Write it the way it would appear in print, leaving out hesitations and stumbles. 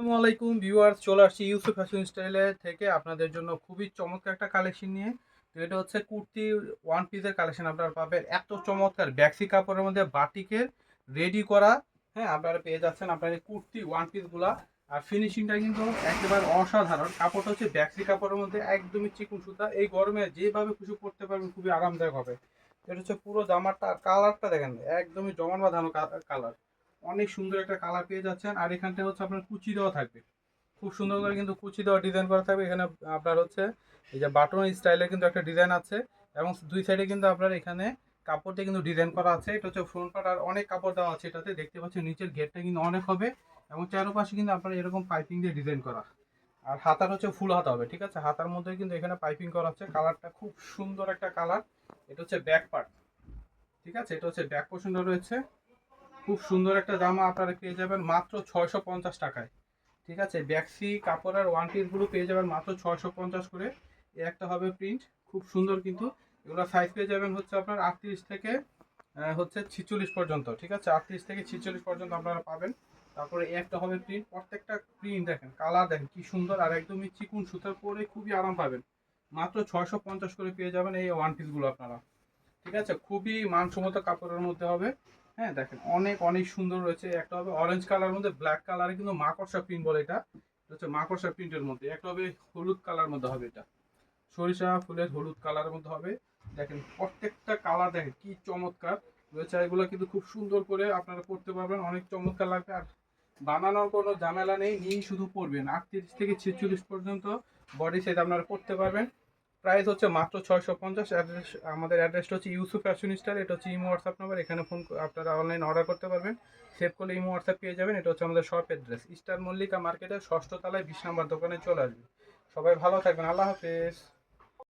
আসসালামু আলাইকুম ভিউয়ার্স, চলে আসছি ইউসুফ ফ্যাশন স্টাইলে থেকে আপনাদের জন্য খুবই চমৎকার একটা কালেকশন নিয়ে। তো এটা হচ্ছে কুর্তি ওয়ান পিসের কালেকশন। আপনারা পাবেন এত চমৎকার ব্যাক্সি কাপড়ের মধ্যে বাটিকের রেডি করা। হ্যাঁ, আপনারা পেয়ে যাচ্ছেন আপনার এই কুর্তি ওয়ান পিসগুলা। আর ফিনিশিংটা কিন্তু একেবারে অসাধারণ। কাপড়টা হচ্ছে ব্যাক্সি কাপড়ের মধ্যে একদমই চিকন সুতা। এই গরমে যেভাবে খুশি পরতে পারবেন, খুবই আরামদায়ক হবে। এটা হচ্ছে পুরো জামাটা, কালারটা দেখেন একদমই জমান বাঁধানো কালার। অনেক সুন্দর একটা কালার পেয়ে যাচ্ছেন। আর এখানটা হচ্ছে আপনার কুচি দেওয়া থাকবে, খুব সুন্দর করে কিন্তু কুচি দেওয়া ডিজাইন করা থাকবে। এখানে আপনার হচ্ছে এই যে বাটন স্টাইলে কিন্তু একটা ডিজাইন আছে, এবং দুই সাইডে কিন্তু আপনার এখানে কাপড় দিয়ে কিন্তু ডিজাইন করা আছে। এটা হচ্ছে ফ্রন্ট পার্ট, আর অনেক কাপড় দেওয়া আছে এটাতে, দেখতে পাচ্ছেন নিচের ঘেরটা কিন্তু অনেক হবে। এবং চারপাশে কিন্তু আপনার এরকম পাইপিং দিয়ে ডিজাইন করা। আর হাতার হচ্ছে ফুল হাতা হবে, ঠিক আছে। হাতার মধ্যে কিন্তু এখানে পাইপিং করা হচ্ছে। কালারটা খুব সুন্দর একটা কালার। এটা হচ্ছে ব্যাক পার্ট, ঠিক আছে। এটা হচ্ছে ব্যাক পোর্শনটা রয়েছে। খুব সুন্দর একটা জামা আপনারা পেয়ে যাবেন মাত্র 650 টাকায়, ঠিক আছে। ব্যাক্সি কাপড়ের ওয়ান পিসগুলো পেয়ে যাবেন মাত্র 650 করে। এ একটা হবে প্রিন্ট, খুব সুন্দর কিন্তু। এগুলো সাইজ পেয়ে যাবেন হচ্ছে আপনার 38 থেকে হচ্ছে 46 পর্যন্ত, ঠিক আছে। 38 থেকে 46 পর্যন্ত আপনারা পাবেন। তারপরে এ একটা হবে প্রিন্ট। প্রত্যেকটা প্রিন্ট দেখেন, কালার দেখেন কি সুন্দর, আর একদমই চিকুন সুতার পরে খুবই আরাম পাবেন। মাত্র 650 করে পেয়ে যাবেন এই ওয়ান পিসগুলো আপনারা, ঠিক আছে। খুবই মানসম্মত কাপড়ের মধ্যে হবে। হ্যাঁ, দেখেন অনেক অনেক সুন্দর রয়েছে। একটা হবে অরেঞ্জ কালার মধ্যে ব্ল্যাক কালারে কিন্তু মাকড়সা প্রিন্ট বলে এটা। এটা হচ্ছে মাকড়সা প্রিন্টের মধ্যে। একটা হবে হলুদ কালার মধ্যে হবে, এটা সরিষা ফুলের হলুদ কালারের মধ্যে হবে। দেখেন প্রত্যেকটা কালার দেখেন কি চমৎকার রয়েছে। এগুলো কিন্তু খুব সুন্দর করে আপনারা পড়তে পারবেন, অনেক চমৎকার লাগবে। আর বানানোর কোনো ঝামেলা নেই, নিয়েই শুধু পরবেন। 38 থেকে 46 পর্যন্ত বডি সাইজ আপনারা পড়তে পারবেন। প্রাইস হচ্ছে মাত্র 650। অ্যাড্রেস, আমাদের অ্যাড্রেসটা হচ্ছে ইউসুফ ফ্যাশন স্টাইল। এটা হচ্ছে ইমো হোয়াটসঅ্যাপ নাম্বার, এখানে ফোন আপনারা অনলাইন অর্ডার করতে পারবেন। সেভ করলে ইমো হোয়াটসঅ্যাপ পেয়ে যাবেন। এটা হচ্ছে আমাদের শপ অ্যাড্রেস, স্টার মল্লিকা মার্কেটের 6ষ্ঠ তলায় 20 নম্বর দোকানে চলে আসবে। সবাই ভালো থাকবেন, আল্লাহ হাফেজ।